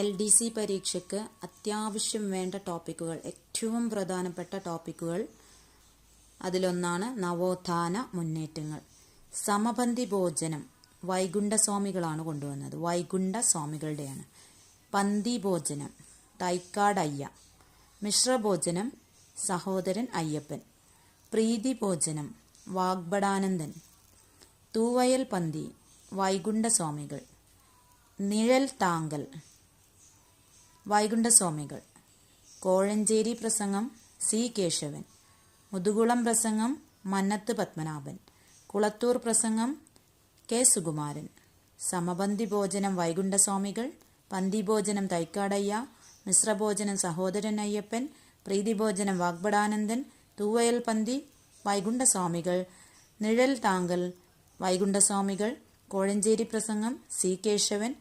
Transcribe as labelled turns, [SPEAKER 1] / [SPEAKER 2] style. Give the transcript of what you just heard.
[SPEAKER 1] LDC പരീക്ഷയ്ക്ക് അത്യാവശ്യം വേണ്ട ടോപ്പിക്കുകൾ, ഏറ്റവും പ്രധാനപ്പെട്ട ടോപ്പിക്കുകൾ അതിലൊന്നാണ് നവോത്ഥാന മുന്നേറ്റങ്ങൾ. സമപന്തി ഭോജനം വൈകുണ്ഠസ്വാമികളാണ് കൊണ്ടുവന്നത്. വൈകുണ്ഠസ്വാമികളുടെയാണ്. പന്തി ഭോജനം തൈക്കാടയ്യ. മിശ്രഭോജനം സഹോദരൻ അയ്യപ്പൻ. പ്രീതി ഭോജനം വാഗ്ഭടാനന്ദൻ. തൂവയൽ പന്തി വൈകുണ്ഠസ്വാമികൾ. നിഴൽ താങ്കൽ വൈകുണ്ഠസ്വാമികൾ. കോഴഞ്ചേരി പ്രസംഗം സി കേശവൻ. മുതുകുളം പ്രസംഗം മന്നത്ത് പത്മനാഭൻ. കുളത്തൂർ പ്രസംഗം കെ സുകുമാരൻ. സമപന്തി ഭോജനം വൈകുണ്ഠസ്വാമികൾ. പന്തിഭോജനം തൈക്കാടയ്യ. മിശ്രഭോജനം സഹോദരൻ അയ്യപ്പൻ. പ്രീതിഭോജനം വാഗ്ഭടാനന്ദൻ. തൂവയൽ പന്തി വൈകുണ്ഠസ്വാമികൾ. നിഴൽ താങ്കൽ വൈകുണ്ഠസ്വാമികൾ. കോഴഞ്ചേരി പ്രസംഗം സി കേശവൻ.